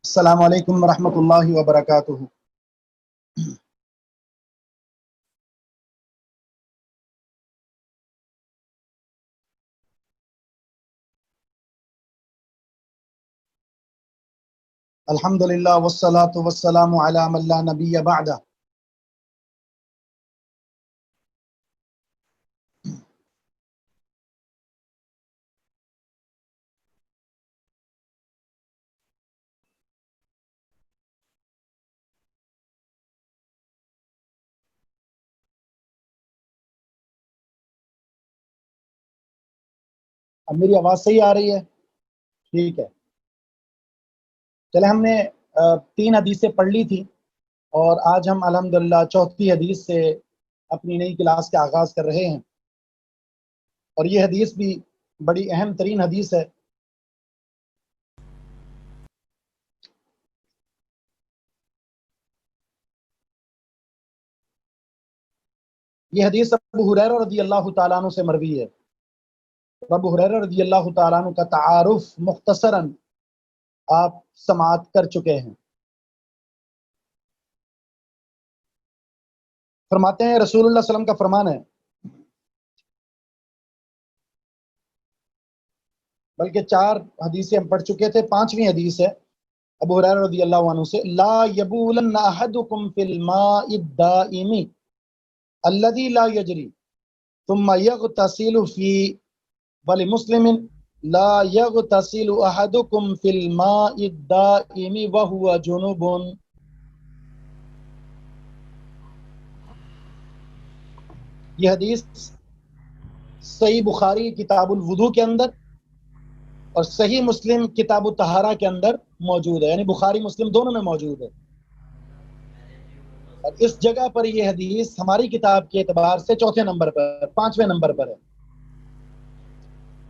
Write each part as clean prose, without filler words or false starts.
السلام علیکم ورحمۃ اللہ وبرکاتہ۔ الحمد للہ والصلاۃ والسلام علی من لا نبی بعدہ۔ اب میری آواز صحیح آ رہی ہے؟ ٹھیک ہے، چلے ہم نے 3 حدیثیں پڑھ لی تھی اور آج ہم الحمدللہ چوتھی حدیث سے اپنی نئی کلاس کا آغاز کر رہے ہیں، اور یہ حدیث بھی بڑی اہم ترین حدیث ہے۔ یہ حدیث ابو ہریرہ رضی اللہ تعالیٰ عنہ سے مروی ہے۔ ابو ہریرہ رضی اللہ تعالیٰ عنہ کا تعارف مختصراً آپ سماعت کر چکے ہیں۔ فرماتے ہیں رسول اللہ صلی اللہ علیہ وسلم کا فرمان ہے، بلکہ 4 حدیثیں ہم پڑھ چکے تھے، 5ویں حدیث ہے ابو ہریرہ رضی اللہ عنہ سے، لا یبولن احدکم فی الماء الدائم الذی لا یجری ثم یغتسل فی، ولمسلم لا یغتسل احدکم فی الماء الدائم وہو جنوب۔ یہ حدیث صحیح بخاری کتاب الوضو کے اندر اور صحیح مسلم کتاب الطہارہ کے اندر موجود ہے، یعنی بخاری مسلم دونوں میں موجود ہے۔ اور اس جگہ پر یہ حدیث ہماری کتاب کے اعتبار سے 4 نمبر پر، 5ویں نمبر پر ہے۔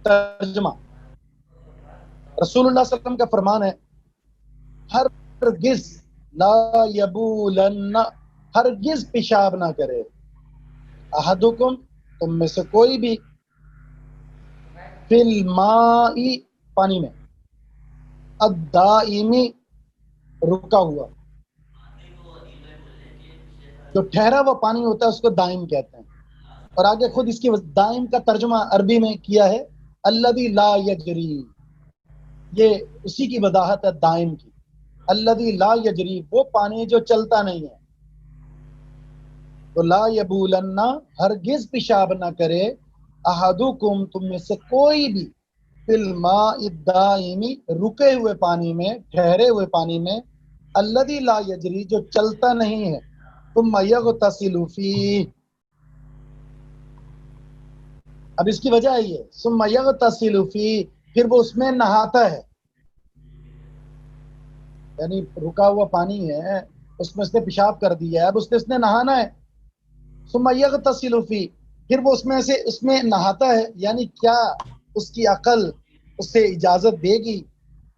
ترجمہ، رسول اللہ صلی اللہ علیہ وسلم کا فرمان ہے، ہرگز لا یبولن، ہرگز پیشاب نہ کرے، احدکم، تم میں سے کوئی بھی، فی الماء، پانی میں، الدائمی، رکا ہوا، جو ٹھہرا ہوا پانی ہوتا ہے اس کو دائم کہتے ہیں۔ اور آگے خود اس کی دائم کا ترجمہ عربی میں کیا ہے الذی لا یجری، یہ اسی کی وضاحت ہے دائم کی۔ الذی لا یجری، وہ پانی جو چلتا نہیں ہے۔ تو لا یبولن، ہرگز پیشاب نہ کرے، احدکم، تم میں سے کوئی بھی، فی الماء الدائمی، رکے ہوئے پانی میں، ٹھہرے ہوئے پانی میں، الذی لا یجری، جو چلتا نہیں ہے، ثم یغتسل فیہ، اب اس کی وجہ ہے یہ، ثم یغتسل فیہ، پھر وہ اس میں نہاتا ہے، یعنی رکا ہوا پانی ہے، اس میں اس نے پیشاب کر دیا ہے، اب اس نے نہانا ہے، ثم یغتسل فیہ، پھر وہ اس میں نہاتا ہے، یعنی کیا اس کی عقل اس سے اجازت دے گی،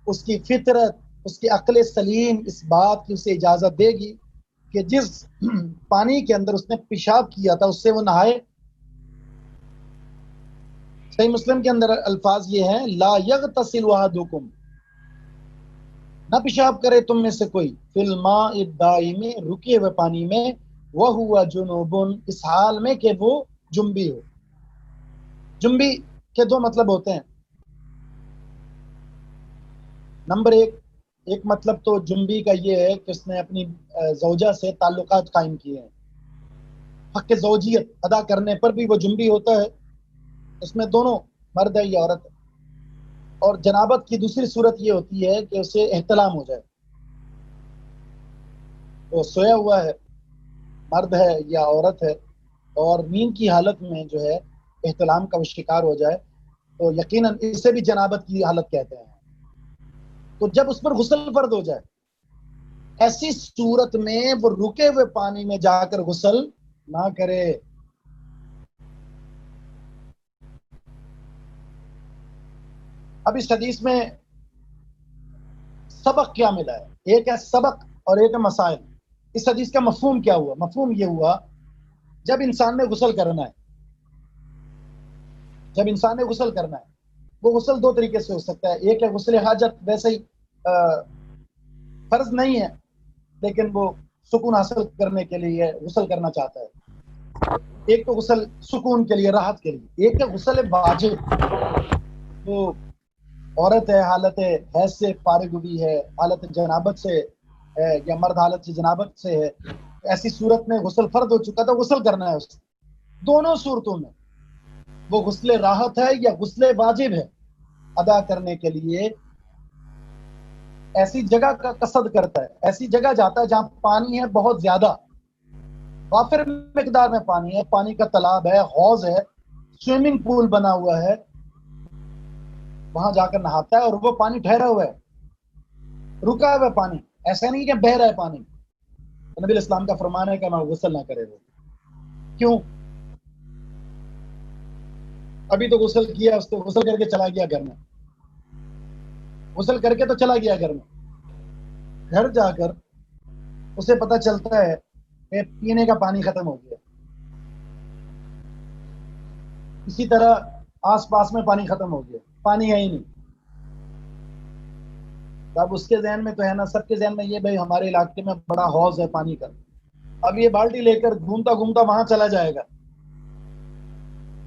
اس کی فطرت، اس کی عقل سلیم اس بات کی اسے اجازت دے گی کہ جس پانی کے اندر اس نے پیشاب کیا تھا اس سے وہ نہائے؟ صحیح مسلم کے اندر الفاظ یہ ہیں، لا یغتسل احدکم، نہ پیشاب کرے تم میں سے کوئی، فی الماء الدائم، رکے ہوئے پانی میں، وہو جنوب، اس حال میں کہ وہ جنبی ہو۔ جنبی کے 2 مطلب ہوتے ہیں۔ نمبر 1، ایک مطلب تو جنبی کا یہ ہے کہ اس نے اپنی زوجہ سے تعلقات قائم کیے ہیں، حق زوجیت ادا کرنے پر بھی وہ جنبی ہوتا ہے، اس میں دونوں مرد ہے یا عورت ہے۔ اور جنابت کی دوسری صورت یہ ہوتی ہے کہ اسے احتلام ہو جائے، وہ سویا ہوا ہے، مرد ہے یا عورت ہے، اور نیند کی حالت میں جو ہے احتلام کا وہ شکار ہو جائے، تو یقیناً اسے بھی جنابت کی حالت کہتے ہیں۔ تو جب اس پر غسل فرض ہو جائے، ایسی صورت میں وہ رکے ہوئے پانی میں جا کر غسل نہ کرے۔ اب اس حدیث میں سبق کیا ملا ہے؟ ایک ہے سبق اور ایک ہے مسائل۔ اس حدیث کا مفہوم کیا ہوا؟ مفہوم یہ ہوا، جب انسان نے غسل کرنا ہے، جب انسان نے غسل کرنا ہے، وہ غسل 2 طریقے سے ہو سکتا ہے۔ ایک ہے غسل حاجت، ویسے ہی فرض نہیں ہے، لیکن وہ سکون حاصل کرنے کے لیے غسل کرنا چاہتا ہے۔ ایک تو غسل سکون کے لیے، راحت کے لیے، ایک ہے غسل واجب۔ وہ عورت ہے، حالت حیض سے فارغ ہوئی ہے، حالت جنابت سے ہے، یا مرد حالت سے جنابت سے ہے، ایسی صورت میں غسل فرض ہو چکا تھا، غسل کرنا ہے اس سے۔ دونوں صورتوں میں وہ غسل راحت ہے یا غسل واجب ہے، ادا کرنے کے لیے ایسی جگہ کا قصد کرتا ہے، ایسی جگہ جاتا ہے جہاں پانی ہے بہت زیادہ، وافر مقدار میں پانی ہے، پانی کا تالاب ہے، حوض ہے، سوئمنگ پول بنا ہوا ہے، وہاں جا کر نہاتا ہے، اور وہ پانی ٹھہرا ہوا ہے، رکا ہوا پانی، ایسا نہیں کہ بہہ رہا ہے پانی۔ نبی علیہ السلام کا فرمان ہے کہ میں غسل نہ کرے وہ۔ کیوں؟ ابھی تو غسل کیا، اس کو غسل کر کے چلا گیا گھر میں، غسل کر کے تو چلا گیا گھر میں، گھر جا کر اسے پتہ چلتا ہے کہ پینے کا پانی ختم ہو گیا، اسی طرح آس پاس میں پانی ختم ہو گیا، پانی ہے ہی نہیں۔ اب اس کے ذہن میں تو ہے نا، سب کے ذہن میں یہ بھائی ہمارے علاقے میں بڑا حوض ہے پانی کا، اب یہ بالٹی لے کر گھومتا گھومتا وہاں چلا جائے گا،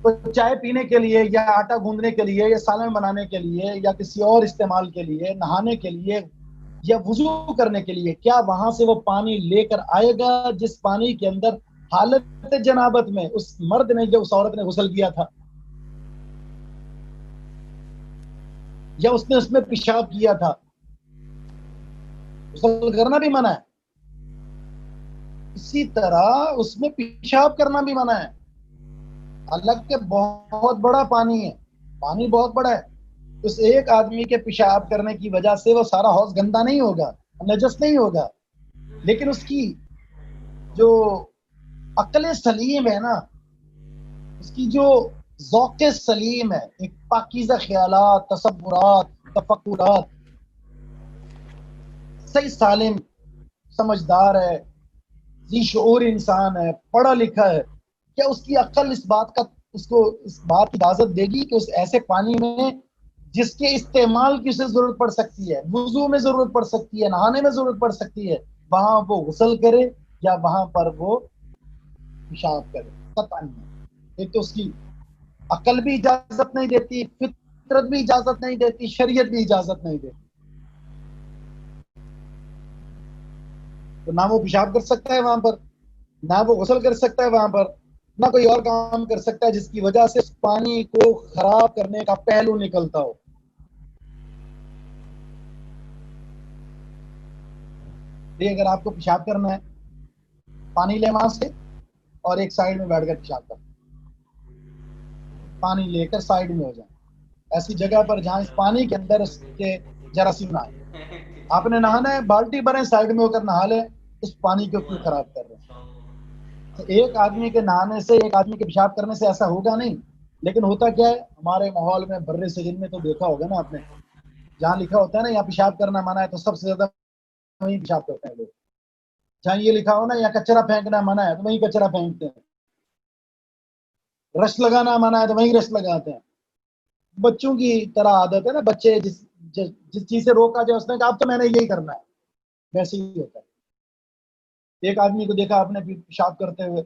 تو چائے پینے کے لیے یا آٹا گوندنے کے لیے یا سالن بنانے کے لیے یا کسی اور استعمال کے لیے، نہانے کے لیے یا وضو کرنے کے لیے، کیا وہاں سے وہ پانی لے کر آئے گا جس پانی کے اندر حالت جنابت میں اس مرد نے یا اس عورت نے غسل کیا تھا، یا اس نے اس میں پیشاب کیا تھا؟ غسل کرنا بھی منع ہے، اسی طرح اس میں پیشاب کرنا بھی منع ہے۔ حالانکہ بہت بڑا پانی ہے، پانی بہت بڑا ہے، اس ایک آدمی کے پیشاب کرنے کی وجہ سے وہ سارا حوض گندا نہیں ہوگا، نجس نہیں ہوگا، لیکن اس کی جو عقل سلیم ہے نا، اس کی جو ذوق سلیم ہے، ایک پاکیزہ خیالات، تصورات، تفکرات، صحیح سالم سمجھدار ہے، ذی شعور انسان ہے، پڑھا لکھا ہے، کیا اس کی عقل اس بات کی اجازت دے گی کہ اس ایسے پانی میں جس کے استعمال کی اسے ضرورت پڑ سکتی ہے، وضو میں ضرورت پڑ سکتی ہے، نہانے میں ضرورت پڑ سکتی ہے، وہاں وہ غسل کرے یا وہاں پر وہ پیشاب کرے؟ قطعاً نہیں۔ ایک تو اس کی عقل بھی اجازت نہیں دیتی، فطرت بھی اجازت نہیں دیتی، شریعت بھی اجازت نہیں دیتی، تو نہ وہ پیشاب کر سکتا ہے وہاں پر، نہ وہ غسل کر سکتا ہے وہاں پر، نہ کوئی اور کام کر سکتا ہے جس کی وجہ سے اس پانی کو خراب کرنے کا پہلو نکلتا ہو۔ اگر آپ کو پیشاب کرنا ہے، پانی لے وہاں سے اور ایک سائڈ میں بیٹھ کر پیشاب کر، پانی لے کر سائڈ میں ہو جائیں، ایسی جگہ پر جہاں اس پانی کے اندر اس کے جراثیم نہ آئے۔ آپ نے نہانا ہے، بالٹی بھریں، سائڈ میں ہو کر نہا لیں، اس پانی کو کیوں خراب کر رہے ہیں؟ ایک آدمی کے نہانے سے، ایک آدمی کے پیشاب کرنے سے ایسا ہوگا نہیں، لیکن ہوتا کیا ہے ہمارے ماحول میں، برے صغیر میں تو دیکھا ہوگا نا آپ نے، جہاں لکھا ہوتا ہے نا یہاں پیشاب کرنا منع ہے تو سب سے زیادہ وہیں پیشاب کرتے ہیں لوگ، جہاں یہ لکھا ہو نا یا کچرا پھینکنا منع ہے تو وہیں کچرا پھینکتے ہیں، رش لگانا منع ہے تو وہیں رش لگاتے ہیں۔ بچوں کی طرح عادت ہے نا، بچے جس چیز سے روکا جائے اس نے کہا اب تو میں نے یہی کرنا ہے، ویسے ہی ہوتا ہے۔ ایک آدمی کو دیکھا آپ نے پیشاب کرتے ہوئے،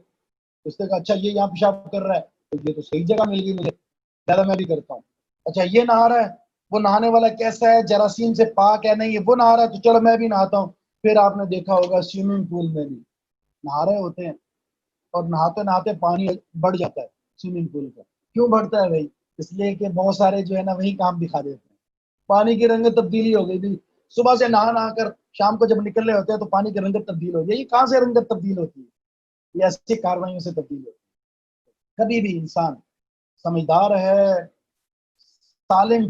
اس نے کہا اچھا یہ یہاں پیشاب کر رہا ہے تو یہ تو صحیح جگہ مل گئی مجھے، زیادہ میں بھی کرتا ہوں۔ اچھا یہ نہا رہا ہے، وہ نہانے والا کیسا ہے، جراثیم سے پاک ہے نہیں ہے، وہ نہا رہا ہے تو چلو میں بھی نہاتا ہوں۔ پھر آپ نے دیکھا ہوگا سوئمنگ پول میں بھی نہا رہے ہوتے ہیں، اور نہاتے نہاتے پانی بڑھ جاتا ہے سوئمنگ پول کا۔ کیوں بڑھتا ہے بھائی؟ اس لیے کہ بہت سارے جو ہے نا وہی کام دکھا دیتے ہیں، پانی کی رنگت تبدیلی ہو گئی تھی، صبح سے نہا نہا کر شام کو جب نکل رہے ہوتے ہیں تو پانی کی رنگت تبدیل ہو گئی۔ یہ کہاں سے رنگت تبدیل ہوتی ہے؟ یہ ایسی کاروائیوں سے تبدیل ہوتی ہے۔ کبھی بھی انسان سمجھدار ہے، سالم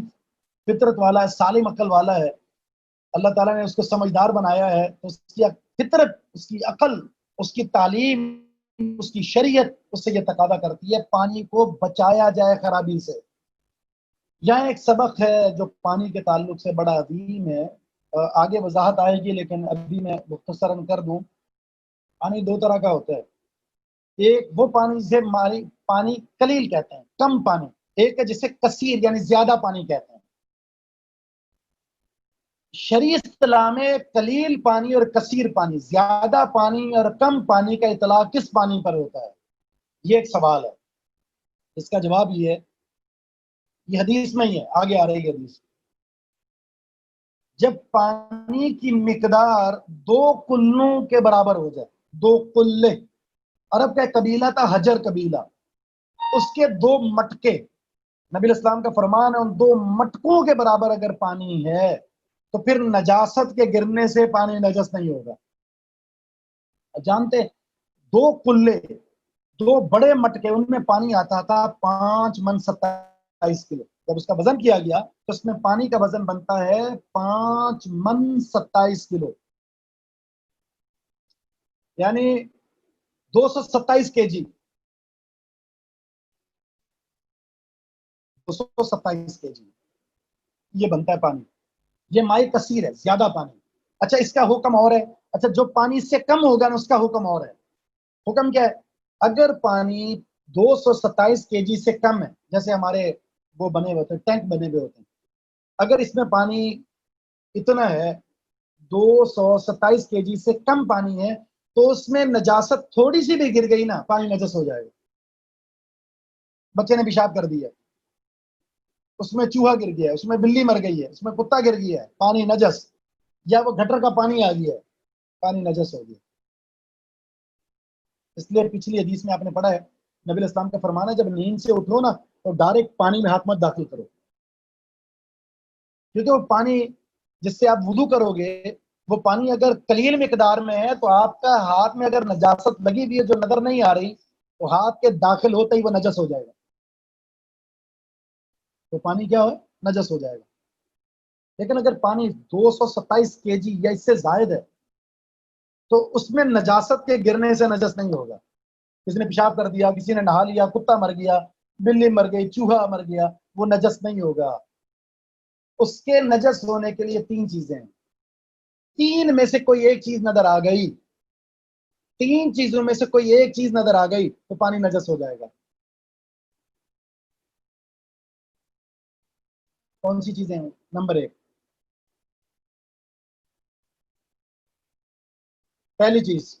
فطرت والا ہے، سالم عقل والا ہے، اللہ تعالیٰ نے اس کو سمجھدار بنایا ہے، تو اس کی فطرت، اس کی عقل، اس کی تعلیم، اس کی شریعت اس سے یہ تقاضا کرتی ہے پانی کو بچایا جائے خرابی سے۔ یہاں ایک سبق ہے جو پانی کے تعلق سے بڑا عظیم ہے، آگے وضاحت آئے گی لیکن ابھی میں مختصراً کر دوں۔ پانی دو طرح کا ہوتا ہے، ایک وہ پانی جسے پانی قلیل کہتے ہیں، کم پانی، ایک ہے جسے کثیر یعنی زیادہ پانی کہتے ہیں۔ شرعی اصطلاح میں قلیل پانی اور کثیر پانی، زیادہ پانی اور کم پانی کا اطلاق کس پانی پر ہوتا ہے؟ یہ ایک سوال ہے. اس کا جواب یہ ہے، یہ حدیث میں ہی ہے، آگے آ رہی ہے حدیث. جب پانی کی مقدار 2 کلوں کے برابر ہو جائے، 2 کلے. عرب کا ایک قبیلہ تھا حجر قبیلہ، اس کے 2 مٹکے، نبی اسلام کا فرمان ہے، ان 2 مٹکوں کے برابر اگر پانی ہے تو پھر نجاست کے گرنے سے پانی نجس نہیں ہوگا. جانتے 2 کلے، 2 بڑے مٹکے، ان میں پانی آتا تھا 5 من 27 کلو. جب اس کا وزن کیا گیا تو اس میں پانی کا وزن بنتا ہے 5 من 27 کلو، یعنی 227 kg. 227 kg یہ بنتا ہے پانی. یہ مائع کثیر ہے، زیادہ پانی. اچھا اس کا حکم اور ہے. اچھا جو پانی اس سے کم ہوگا نا اس کا حکم اور ہے. حکم کیا ہے؟ اگر پانی 227 kg سے کم ہے، جیسے ہمارے وہ بنے ہوئے ہوتے ہیں، ٹینک بنے ہوئے ہوتے ہیں، اگر اس میں پانی اتنا ہے 227 kg سے کم پانی ہے تو اس میں نجاست تھوڑی سی بھی گر گئی نا پانی نجس ہو جائے گا. بچے نے پیشاب کر دیا، اس میں چوہا گر گیا ہے، اس میں بلی مر گئی ہے، اس میں کتا گر گیا ہے، پانی نجس. یا وہ گٹر کا پانی آ گیا ہے، پانی نجس ہو گیا. اس لیے پچھلی حدیث میں آپ نے پڑھا ہے، نبی اسلام کا فرمان ہے جب نیند سے اٹھو نا تو ڈائریکٹ پانی میں ہاتھ مت داخل کرو، کیونکہ وہ پانی جس سے آپ وضو کرو گے وہ پانی اگر قلیل مقدار میں ہے تو آپ کا ہاتھ میں اگر نجاست لگی ہوئی ہے جو نظر نہیں آ رہی تو ہاتھ کے داخل ہوتے ہی وہ نجس ہو جائے گا، تو پانی کیا ہو نجس ہو جائے گا. لیکن اگر پانی 227 kg یا اس سے زائد ہے تو اس میں نجاست کے گرنے سے نجس نہیں ہوگا. کسی نے پیشاب کر دیا، کسی نے نہا لیا، کتا مر گیا، بلی مر گئی، چوہا مر گیا، وہ نجس نہیں ہوگا. اس کے نجس ہونے کے لیے 3 چیزیں ہیں. 3 میں سے کوئی ایک چیز نظر آ گئی، 3 چیزوں میں سے کوئی ایک چیز نظر آ گئی تو پانی نجس ہو جائے گا. کون سی چیزیں ہیں؟ نمبر 1، پہلی چیز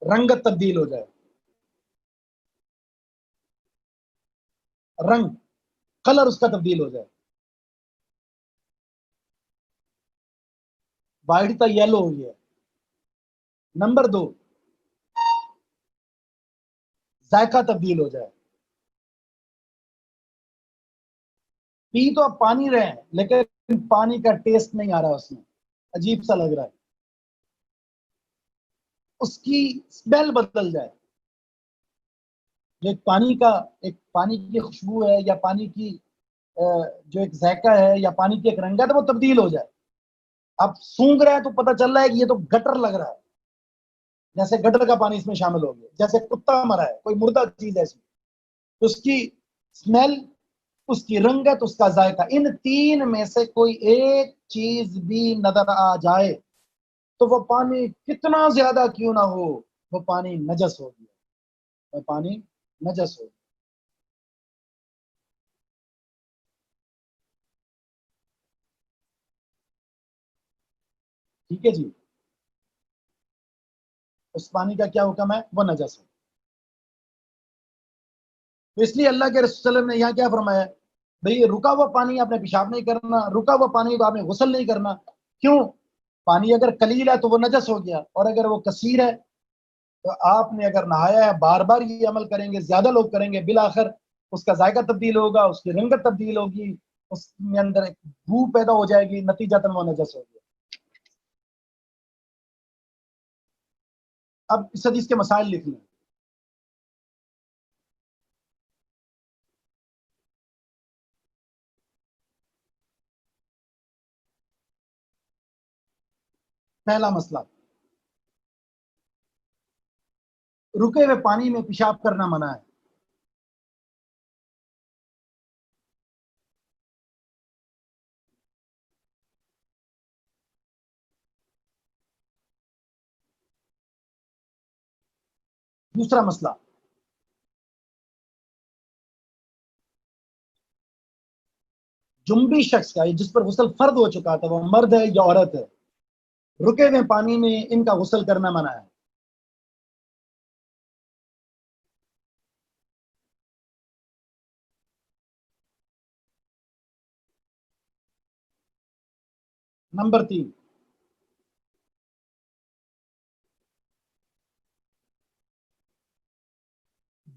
رنگت تبدیل ہو جائے. رنگ، کلر اس کا تبدیل ہو جائے. وائٹ تھا یلو ہو گیا. نمبر 2، ذائقہ تبدیل ہو جائے. پی تو آپ پانی رہے ہیں لیکن پانی کا ٹیسٹ نہیں آ رہا، اس میں عجیب سا لگ رہا ہے. اس کی اسمیل بدل جائے. جو ایک پانی کی خوشبو ہے یا پانی کی جو ایک ذائقہ ہے یا پانی کی ایک رنگت ہے وہ تبدیل ہو جائے. آپ سونگ رہے ہیں تو پتہ چل رہا ہے کہ یہ تو گٹر لگ رہا ہے، جیسے گٹر کا پانی اس میں شامل ہو گیا، جیسے کتا مرا ہے، کوئی مردہ چیز ایسی. اس کی اسمیل، اس کی رنگت، اس کا ذائقہ، ان 3 میں سے کوئی ایک چیز بھی نظر آ جائے تو وہ پانی کتنا زیادہ کیوں نہ ہو وہ پانی نجس ہو گیا، وہ پانی نجس ہو گیا. ٹھیک ہے جی. اس پانی کا کیا حکم ہے؟ وہ نجس ہے. تو اس لیے اللہ کے رسول صلی اللہ علیہ وسلم نے یہاں کیا فرمایا؟ بھئی رکا ہوا پانی آپ نے پیشاب نہیں کرنا، رکا ہوا پانی آپ نے غسل نہیں کرنا. کیوں؟ پانی اگر قلیل ہے تو وہ نجس ہو گیا، اور اگر وہ کثیر ہے تو آپ نے اگر نہایا ہے بار بار یہ عمل کریں گے، زیادہ لوگ کریں گے، بالآخر اس کا ذائقہ تبدیل ہوگا، اس کی رنگت تبدیل ہوگی، اس میں اندر ایک بو پیدا ہو جائے گی، نتیجتاً وہ نجس ہو گیا. اب اس حدیث کے مسائل لکھ لیں. پہلا مسئلہ، رکے ہوئے پانی میں پیشاب کرنا منع ہے. دوسرا مسئلہ، جنبی شخص کا، جس پر غسل فرض ہو چکا تھا، وہ مرد ہے یا عورت ہے، رکے ہوئے پانی میں ان کا غسل کرنا منع ہے۔ نمبر 3،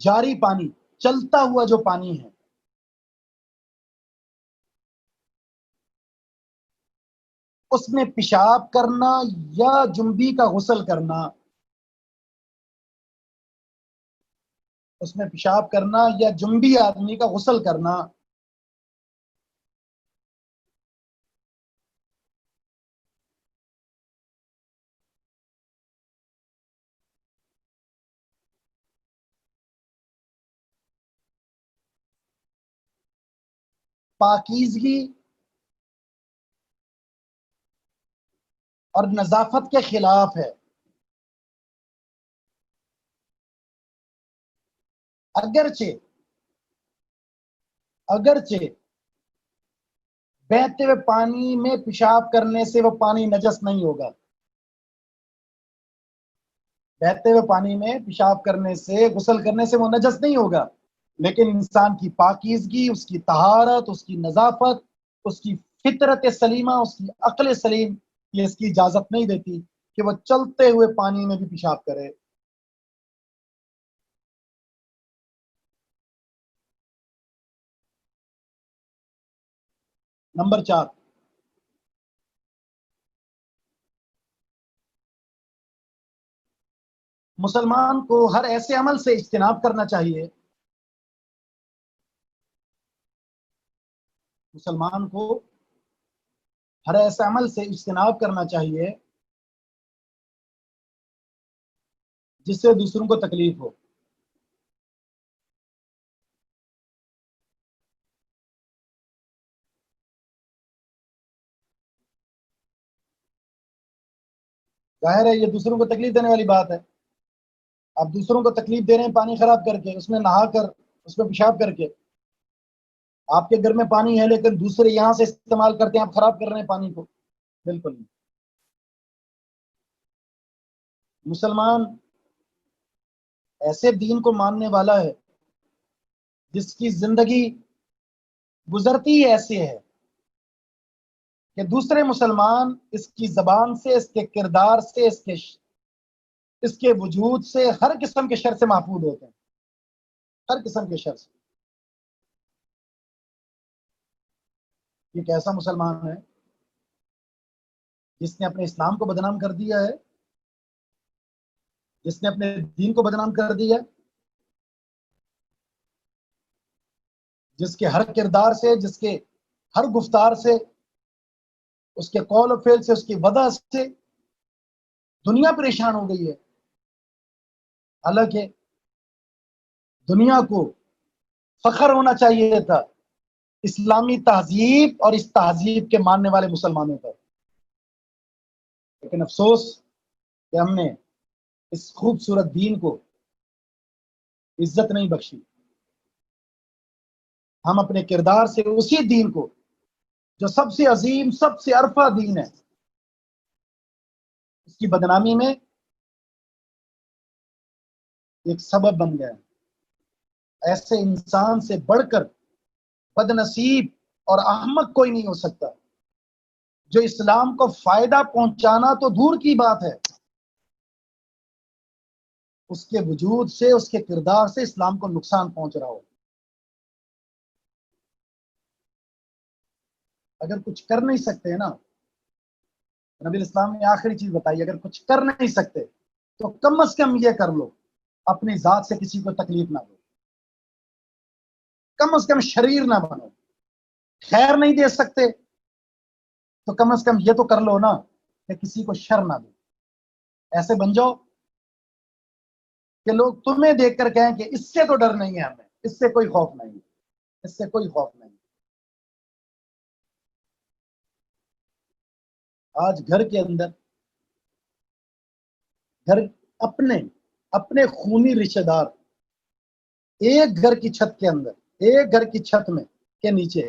جاری پانی، چلتا ہوا جو پانی ہے، اس میں پیشاب کرنا یا جنبی کا غسل کرنا، اس میں پیشاب کرنا یا جنبی آدمی کا غسل کرنا پاکیزگی اور نظافت کے خلاف ہے۔ اگرچہ بہتے ہوئے پانی میں پیشاب کرنے سے وہ پانی نجس نہیں ہوگا، بہتے ہوئے پانی میں پیشاب کرنے سے، غسل کرنے سے وہ نجس نہیں ہوگا، لیکن انسان کی پاکیزگی، اس کی طہارت، اس کی نظافت، اس کی فطرت سلیمہ، اس کی عقل سلیم یہ اس کی اجازت نہیں دیتی کہ وہ چلتے ہوئے پانی میں بھی پیشاب کرے۔ نمبر 4، مسلمان کو ہر ایسے عمل سے اجتناب کرنا چاہیے، مسلمان کو ہر ایسے عمل سے اجتناب کرنا چاہیے جس سے دوسروں کو تکلیف ہو۔ ظاہر ہے یہ دوسروں کو تکلیف دینے والی بات ہے۔ آپ دوسروں کو تکلیف دے رہے ہیں پانی خراب کر کے، اس میں نہا کر، اس میں پیشاب کر کے۔ آپ کے گھر میں پانی ہے لیکن دوسرے یہاں سے استعمال کرتے ہیں، آپ خراب کر رہے ہیں پانی کو، بالکل نہیں۔ مسلمان ایسے دین کو ماننے والا ہے جس کی زندگی گزرتی ایسے ہے کہ دوسرے مسلمان اس کی زبان سے، اس کے کردار سے، اس کے وجود سے ہر قسم کے شر سے محفوظ ہوتے ہیں، ہر قسم کے شر سے۔ یہ کیسا مسلمان ہے جس نے اپنے اسلام کو بدنام کر دیا ہے، جس نے اپنے دین کو بدنام کر دیا ہے، جس کے ہر کردار سے، جس کے ہر گفتار سے، اس کے قول و فعل سے، اس کی وجہ سے دنیا پریشان ہو گئی ہے۔ حالانکہ دنیا کو فخر ہونا چاہیے تھا اسلامی تہذیب اور اس تہذیب کے ماننے والے مسلمانوں پر، لیکن افسوس کہ ہم نے اس خوبصورت دین کو عزت نہیں بخشی۔ ہم اپنے کردار سے اسی دین کو جو سب سے عظیم، سب سے عرفہ دین ہے، اس کی بدنامی میں ایک سبب بن گیا ہے۔ ایسے انسان سے بڑھ کر بد نصیب اور احمق کوئی نہیں ہو سکتا جو اسلام کو فائدہ پہنچانا تو دور کی بات ہے، اس کے وجود سے، اس کے کردار سے اسلام کو نقصان پہنچ رہا ہو۔ اگر کچھ کر نہیں سکتے نا، نبی اسلام نے آخری چیز بتائی، اگر کچھ کر نہیں سکتے تو کم از کم یہ کر لو، اپنی ذات سے کسی کو تکلیف نہ دو، کم از کم شریر نہ بنو۔ خیر نہیں دے سکتے تو کم از کم یہ تو کر لو نا کہ کسی کو شر نہ دو۔ ایسے بن جاؤ کہ لوگ تمہیں دیکھ کر کہیں کہ اس سے تو ڈر نہیں ہے، ہمیں اس سے کوئی خوف نہیں، اس سے کوئی خوف نہیں۔ آج گھر کے اندر، گھر اپنے اپنے خونی رشتہ دار ایک گھر کی چھت کے اندر، ایک گھر کی چھت میں کے نیچے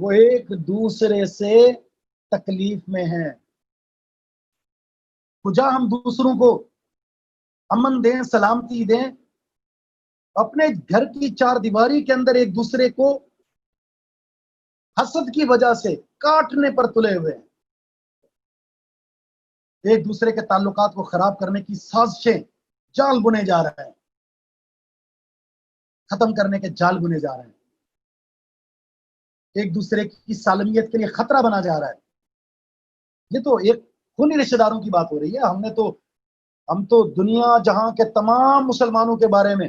وہ ایک دوسرے سے تکلیف میں ہیں۔ کجا ہم دوسروں کو امن دیں، سلامتی دیں، اپنے گھر کی چار دیواری کے اندر ایک دوسرے کو حسد کی وجہ سے کاٹنے پر تلے ہوئے ہیں، ایک دوسرے کے تعلقات کو خراب کرنے کی سازشیں، جال بنے جا رہے ہیں، ختم کرنے کے جال بنے جا رہے ہیں، ایک دوسرے کی سالمیت کے لیے خطرہ بنا جا رہا ہے۔ یہ تو ایک خونی رشتہ داروں کی بات ہو رہی ہے۔ ہم تو دنیا جہاں کے تمام مسلمانوں کے بارے میں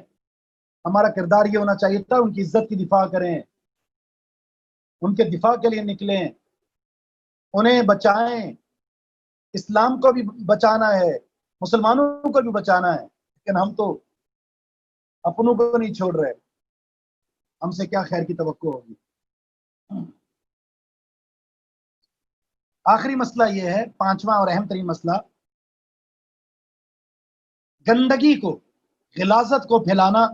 ہمارا کردار یہ ہونا چاہیے تھا، ان کی عزت کی دفاع کریں، ان کے دفاع کے لیے نکلیں، انہیں بچائیں، اسلام کو بھی بچانا ہے، مسلمانوں کو بھی بچانا ہے، لیکن ہم تو اپنوں کو نہیں چھوڑ رہے، ہم سے کیا خیر کی توقع ہوگی۔ آخری مسئلہ یہ ہے، پانچواں اور اہم ترین مسئلہ، گندگی کو، غلاظت کو پھیلانا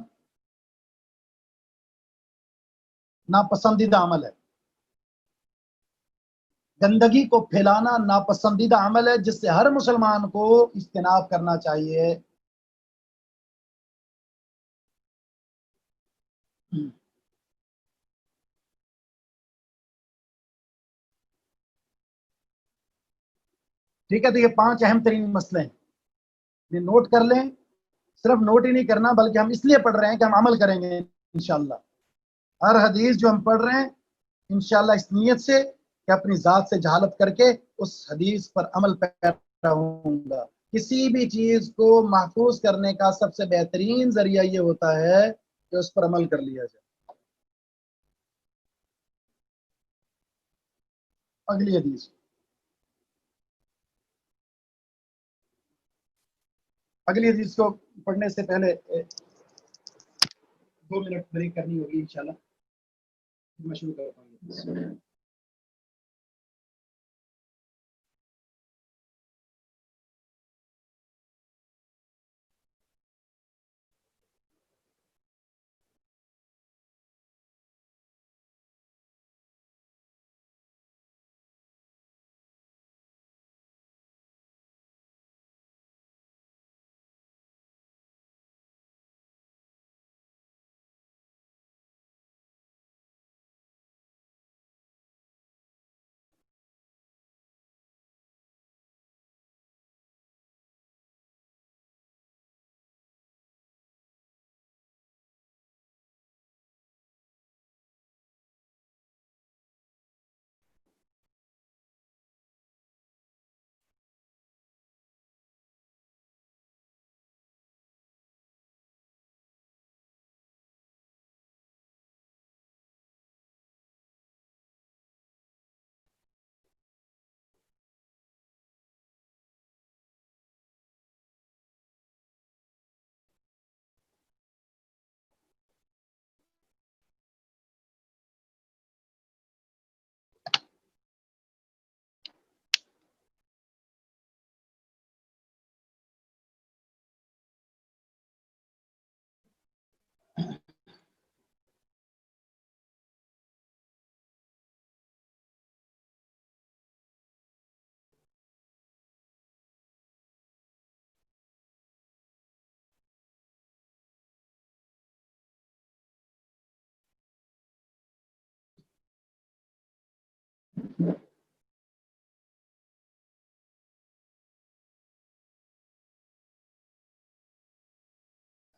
ناپسندیدہ عمل ہے۔ گندگی کو پھیلانا ناپسندیدہ عمل ہے جس سے ہر مسلمان کو اجتناب کرنا چاہیے۔ ٹھیک ہے، تو یہ 5 اہم ترین مسئلے ہیں، یہ نوٹ کر لیں۔ صرف نوٹ ہی نہیں کرنا بلکہ ہم اس لیے پڑھ رہے ہیں کہ ہم عمل کریں گے انشاءاللہ۔ ہر حدیث جو ہم پڑھ رہے ہیں انشاءاللہ اس نیت سے کہ اپنی ذات سے جہالت کر کے اس حدیث پر عمل پیرا ہوں گا۔ کسی بھی چیز کو محفوظ کرنے کا سب سے بہترین ذریعہ یہ ہوتا ہے کہ اس پر عمل کر لیا جائے۔ اگلی حدیث، اگلی حدیث کو پڑھنے سے پہلے 2 منٹ بریک کرنی ہوگی انشاءاللہ، میں شروع کرتا ہوں۔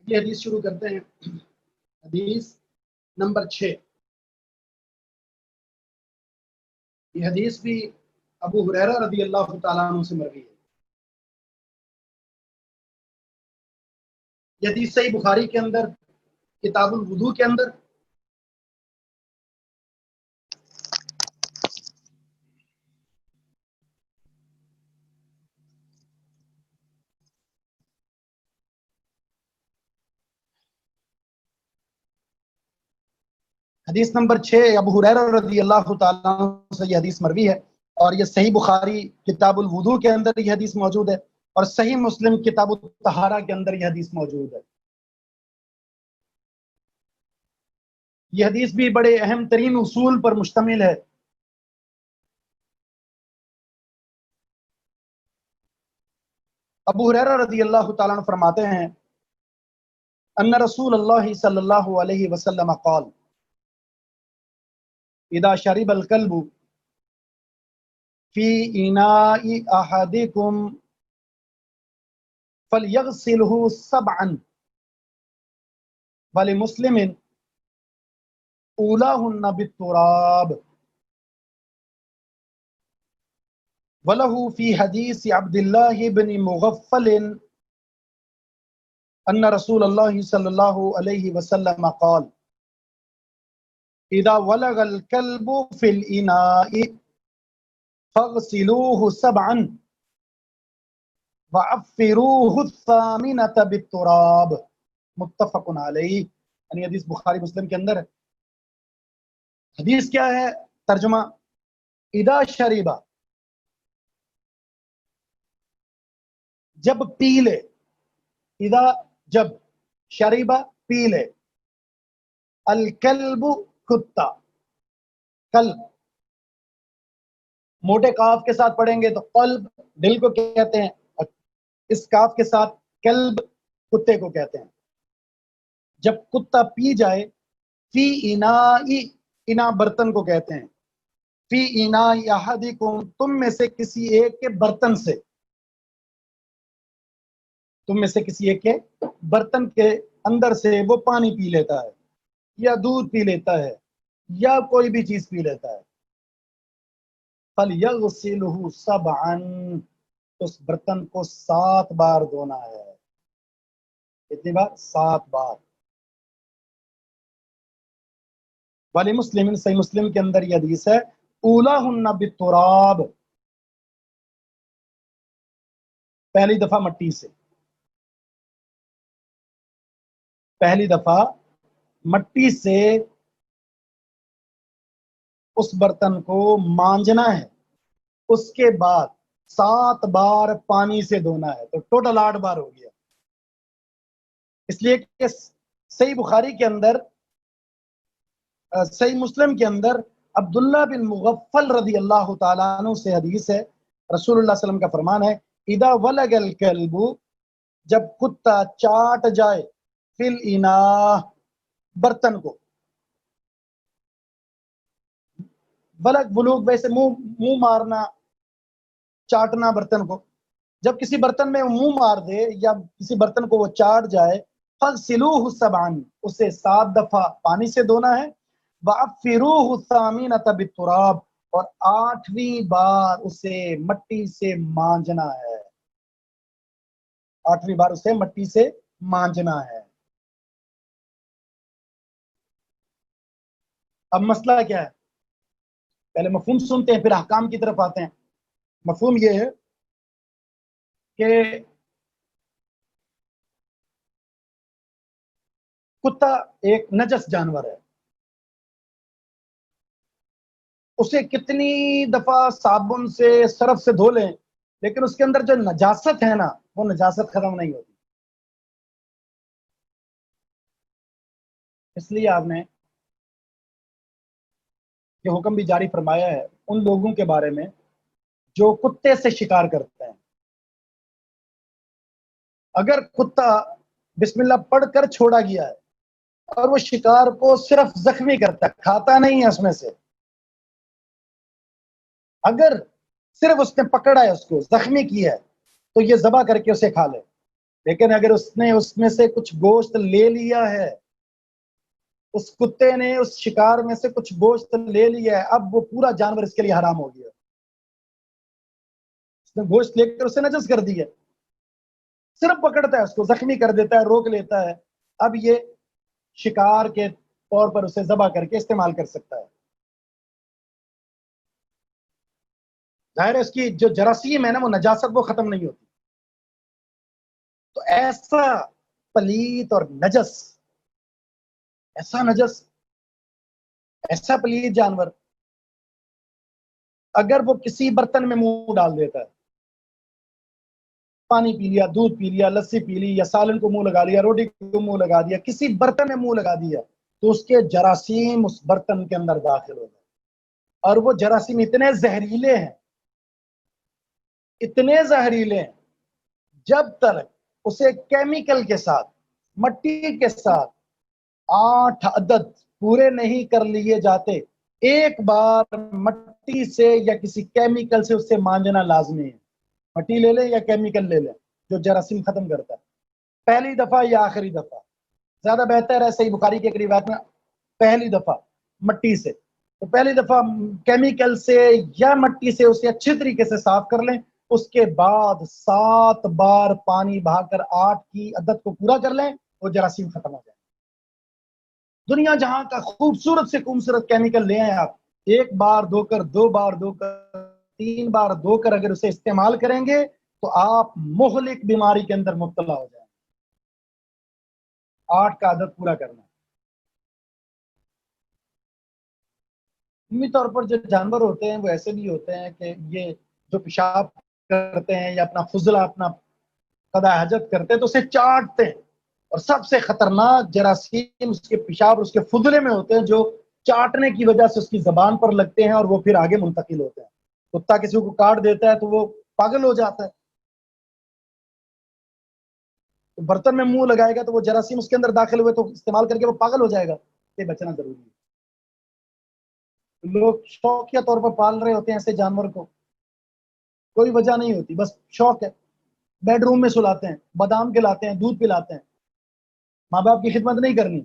یہ حدیث شروع کرتے ہیں۔ حدیث نمبر 6، یہ حدیث بھی ابو ہریرہ رضی اللہ تعالیٰ عنہ سے مروی ہے۔ یہ حدیث صحیح بخاری کے اندر کتاب الوضو کے اندر، حدیث نمبر 6 ابو ہریرہ رضی اللہ تعالیٰ عنہ سے یہ حدیث مروی ہے، اور یہ صحیح بخاری کتاب الوضو کے اندر یہ حدیث موجود ہے، اور صحیح مسلم کتاب الطہارہ کے اندر یہ حدیث موجود ہے۔ یہ حدیث بھی بڑے اہم ترین اصول پر مشتمل ہے۔ ابو ہریرہ رضی اللہ تعالیٰ عنہ فرماتے ہیں ان رسول اللہ صلی اللہ علیہ وسلم قال اذا شرب الكلب في اناء احدكم فليغسله 7 ولمسلم اولاهن بالتراب وله في حديث عبد الله بن مغفل ان رسول الله صلى الله عليه وسلم قال اذا ولغ الكلب في الاناء فاغسلوه 7 وعفروه 8 بالتراب متفق علیہ۔ یعنی حدیث بخاری مسلم کے اندر ہے۔ حدیث کیا ہے؟ ترجمہ اذا شربا، جب پی لے، اذا جب، شربا پی لے، الکلب کتا، کلب موٹے کاف کے ساتھ پڑھیں گے تو قلب دل کو کہتے ہیں، اور اس کاف کے ساتھ کلب کتے کو کہتے ہیں۔ جب کتا پی جائے، فی انائی، انا برتن کو کہتے ہیں، فی انائی احدکم، تم میں سے کسی ایک کے برتن سے، تم میں سے کسی ایک کے برتن کے اندر سے وہ پانی پی لیتا ہے یا دودھ پی لیتا ہے یا کوئی بھی چیز پی لیتا ہے، فَلْيَغْسِلْهُ 7، اس برتن کو 7 بار دھونا ہے۔ کتنی بار؟ 7 بار۔ والی مسلم، صحیح مسلم کے اندر یہ حدیث ہے اولاہن بالتراب، پہلی دفعہ مٹی سے، پہلی دفعہ مٹی سے اس برتن کو مانجنا ہے، اس کے بعد 7 بار پانی سے دھونا ہے، تو ٹوٹل 8 بار ہو گیا۔ اس لیے کہ صحیح بخاری کے اندر، صحیح مسلم کے اندر عبداللہ بن مغفل رضی اللہ تعالیٰ عنہ سے حدیث ہے، رسول اللہ صلی اللہ علیہ وسلم کا فرمان ہے اذا ولغ الکلب، جب کتا چاٹ جائے، فی الاناء، برتن کو، ولغ ولوغ ویسے منہ مارنا، چاٹنا برتن کو، جب کسی برتن میں منہ مار دے یا کسی برتن کو وہ چاٹ جائے، فَغْسِلُوهُ 7، اسے 7 دفعہ پانی سے دھونا ہے، وَعَفِّرُوهُ 8 بِالتُّرَاب، اور 8ویں بار اسے مٹی سے مانجنا ہے، 8ویں بار اسے مٹی سے مانجنا ہے۔ اب مسئلہ کیا ہے؟ پہلے مفہوم سنتے ہیں پھر احکام کی طرف آتے ہیں۔ مفہوم یہ ہے کہ کتا ایک نجس جانور ہے، اسے کتنی دفعہ صابن سے، سرف سے دھو لیں، لیکن اس کے اندر جو نجاست ہے نا، وہ نجاست ختم نہیں ہوتی۔ اس لیے آپ نے یہ حکم بھی جاری فرمایا ہے ان لوگوں کے بارے میں جو کتے سے شکار کرتے ہیں۔ اگر کتا بسم اللہ پڑھ کر چھوڑا گیا ہے اور وہ شکار کو صرف زخمی کرتا ہے، کھاتا نہیں ہے اس میں سے، اگر صرف اس نے پکڑا ہے، اس کو زخمی کیا ہے، تو یہ ذبح کر کے اسے کھا لے۔ لیکن اگر اس نے اس میں سے کچھ گوشت لے لیا ہے، اس کتے نے اس شکار میں سے کچھ گوشت لے لیا ہے، اب وہ پورا جانور اس کے لیے حرام ہو گیا، اس نے گوشت لے کر اسے نجس کر دیا، صرف پکڑتا ہے اس کو، زخمی کر دیتا ہے، روک لیتا ہے، اب یہ شکار کے طور پر اسے ذبح کر کے استعمال کر سکتا ہے۔ ظاہر ہے اس کی جو جراثیم ہے نا، وہ نجاست وہ ختم نہیں ہوتی۔ تو ایسا پلیت اور نجس، ایسا پلیت جانور اگر وہ کسی برتن میں منہ ڈال دیتا ہے، پانی پی لیا، دودھ پی لیا، لسی پی لی، یا سالن کو منہ لگا لیا، روٹی کو منہ لگا دیا، کسی برتن میں منہ لگا دیا، تو اس کے جراثیم اس برتن کے اندر داخل ہو جائیں، اور وہ جراثیم اتنے زہریلے ہیں، اتنے زہریلے ہیں، جب تک اسے کیمیکل کے ساتھ، مٹی کے ساتھ 8 عدد پورے نہیں کر لیے جاتے، ایک بار مٹی سے یا کسی کیمیکل سے اسے مانجنا لازمی ہے۔ مٹی لے لیں یا کیمیکل لے لیں جو جراثیم ختم کرتا ہے، پہلی دفعہ یا آخری دفعہ، زیادہ بہتر ہے صحیح بخاری کے روایت میں پہلی دفعہ مٹی سے، تو پہلی دفعہ کیمیکل سے یا مٹی سے اسے اچھے طریقے سے صاف کر لیں، اس کے بعد 7 بار پانی بہا کر 8 کی عدد کو پورا کر لیں، وہ جراثیم ختم ہو جائے۔ دنیا جہاں کا خوبصورت سے خوبصورت کیمیکل لے آئیں آپ، ایک بار دھو کر، 2 بار دھو کر، 3 بار دھو کر اگر اسے استعمال کریں گے تو آپ مہلک بیماری کے اندر مبتلا ہو جائیں۔ 8 کا عدد پورا کرنا۔ عمومی طور پر جو جانور ہوتے ہیں وہ ایسے بھی ہوتے ہیں کہ یہ جو پیشاب کرتے ہیں یا اپنا فضلہ، اپنا قضاء حاجت کرتے ہیں تو اسے چاٹتے ہیں، اور سب سے خطرناک جراثیم اس کے پیشاب اور اس کے فضلے میں ہوتے ہیں، جو چاٹنے کی وجہ سے اس کی زبان پر لگتے ہیں اور وہ پھر آگے منتقل ہوتے ہیں۔ کتا کسی کو کاٹ دیتا ہے تو وہ پاگل ہو جاتا ہے، تو برتن میں منہ لگائے گا تو وہ جراثیم اس کے اندر داخل ہوئے تو استعمال کر کے وہ پاگل ہو جائے گا۔ یہ بچنا ضروری ہے۔ لوگ شوقیہ طور پر پال رہے ہوتے ہیں ایسے جانور کو، کوئی وجہ نہیں ہوتی، بس شوق ہے۔ بیڈ روم میں سلاتے ہیں، بادام کھلاتے ہیں، دودھ پلاتے ہیں، ماں باپ کی خدمت نہیں کرنی،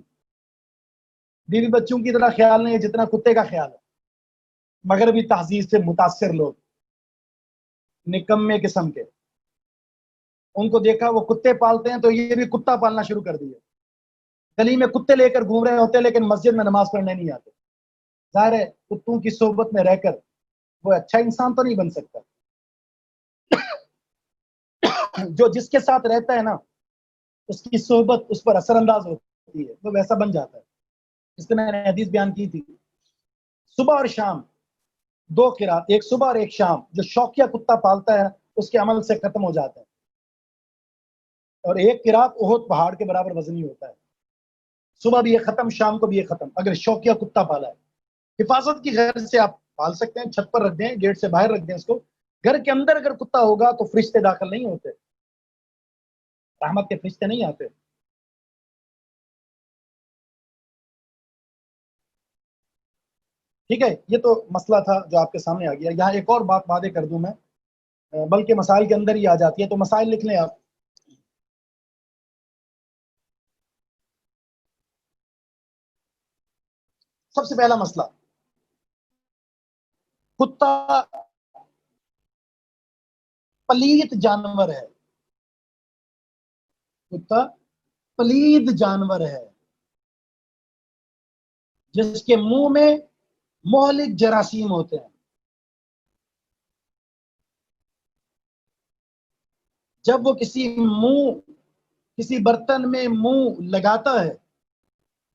بیوی بچوں کی طرح خیال نہیں ہے جتنا کتے کا خیال ہے۔ مغربی تہذیب سے متاثر لوگ، نکمے قسم کے، ان کو دیکھا وہ کتے پالتے ہیں تو یہ بھی کتا پالنا شروع کر دیا۔ گلی میں کتے لے کر گھوم رہے ہوتے ہیں لیکن مسجد میں نماز پڑھنے نہیں آتے۔ ظاہر ہے کتوں کی صحبت میں رہ کر وہ اچھا انسان تو نہیں بن سکتا۔ جو جس کے ساتھ رہتا ہے نا، اس کی صحبت اس پر اثر انداز ہوتی ہے، وہ ویسا بن جاتا ہے۔ اس میں نے حدیث بیان کی تھی، صبح اور شام 2 قرات، ایک صبح اور ایک شام، جو شوقیہ کتا پالتا ہے اس کے عمل سے ختم ہو جاتا ہے، اور ایک قرات احد پہاڑ کے برابر وزنی ہوتا ہے۔ صبح بھی یہ ختم، شام کو بھی یہ ختم، اگر شوقیہ کتا پالا ہے۔ حفاظت کی غرض سے آپ پال سکتے ہیں، چھت پر رکھ دیں، گیٹ سے باہر رکھ دیں اس کو۔ گھر کے اندر اگر کتا ہوگا تو فرشتے داخل نہیں ہوتے، رحمت کے فرشتے نہیں آتے۔ ٹھیک ہے، یہ تو مسئلہ تھا جو آپ کے سامنے آ گیا۔ یہاں ایک اور بات واضح کر دوں میں، بلکہ مسائل کے اندر ہی آ جاتی ہے، تو مسائل لکھ لیں آپ۔ سب سے پہلا مسئلہ، کتا پلیت جانور ہے، کتا پلید جانور ہے، جس کے منہ میں مہلک جراثیم ہوتے ہیں۔ جب وہ کسی برتن میں منہ لگاتا ہے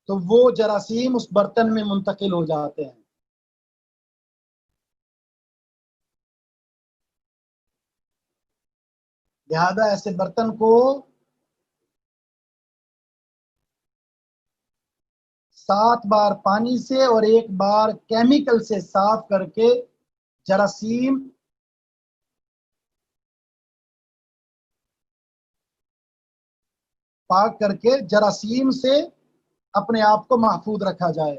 تو وہ جراثیم اس برتن میں منتقل ہو جاتے ہیں۔ لہذا ایسے برتن کو 7 بار پانی سے اور 1 بار کیمیکل سے صاف کر کے جراثیم پاک کر کے جراثیم سے اپنے آپ کو محفوظ رکھا جائے۔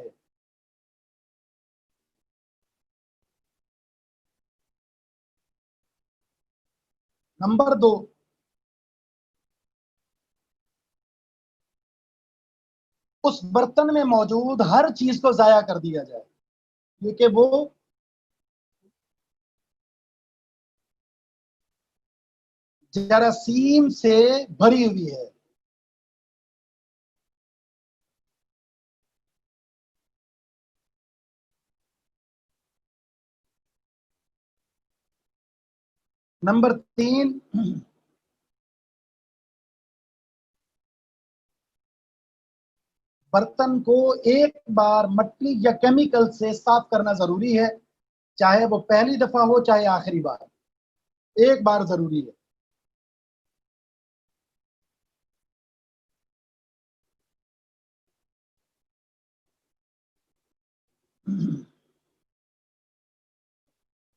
نمبر 2، اس برتن میں موجود ہر چیز کو ضائع کر دیا جائے، کیونکہ وہ جراثیم سے بھری ہوئی ہے۔ نمبر 3، برتن کو 1 بار مٹی یا کیمیکل سے صاف کرنا ضروری ہے، چاہے وہ پہلی دفعہ ہو چاہے آخری بار، 1 بار ضروری ہے۔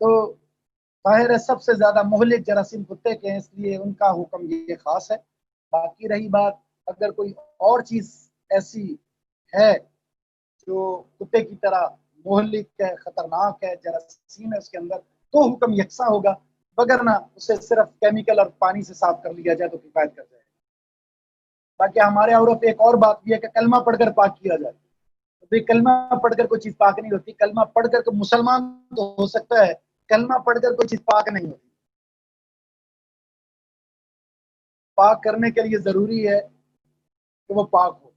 تو ظاہر ہے سب سے زیادہ مہلک جراثیم کتے کے ہیں، اس لیے ان کا حکم یہ خاص ہے۔ باقی رہی بات اگر کوئی اور چیز ایسی ہے جو کتے کی طرح مہلک ہے، خطرناک ہے، جراثیم ہے اس کے اندر، تو حکم یکساں ہوگا، وگرنہ اسے صرف کیمیکل اور پانی سے صاف کر لیا جائے تو کفایت کر جائے گا۔ باقی ہمارے عورت ایک اور بات بھی ہے کہ کلمہ پڑھ کر پاک کیا جائے۔ تو کلمہ پڑھ کر کوئی چیز پاک نہیں ہوتی، کلمہ پڑھ کر کوئی مسلمان تو ہو سکتا ہے، کلمہ پڑھ کر کوئی چیز پاک نہیں ہوتی۔ پاک کرنے کے لیے ضروری ہے کہ وہ پاک ہو۔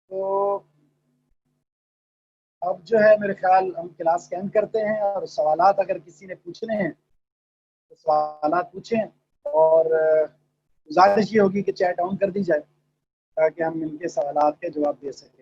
تو اب جو ہے میرے خیال ہم کلاس کا اینڈ کرتے ہیں، اور سوالات اگر کسی نے پوچھنے ہیں تو سوالات پوچھیں، اور گزارش یہ ہوگی کہ چیٹ آن کر دی جائے تاکہ ہم ان کے سوالات کے جواب دے سکیں۔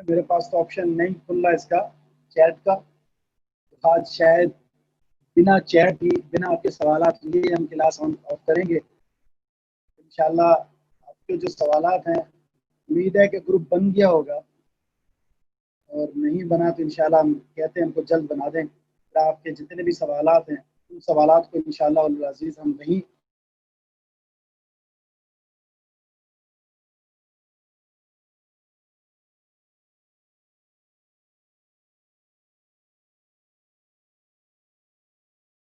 میرے پاس تو آپشن نہیں کھل رہا اس کا، چیٹ کا۔ آج شاید بنا چیٹ ہی، بنا آپ کے سوالات لیے ہم کلاس آن آف کریں گے انشاءاللہ۔ آپ کے جو سوالات ہیں امید ہے کہ گروپ بن گیا ہوگا، اور نہیں بنا تو انشاءاللہ ہم کہتے ہیں ہم کو جلد بنا دیں۔ آپ کے جتنے بھی سوالات ہیں ان سوالات کو انشاءاللہ العزیز ہم نہیں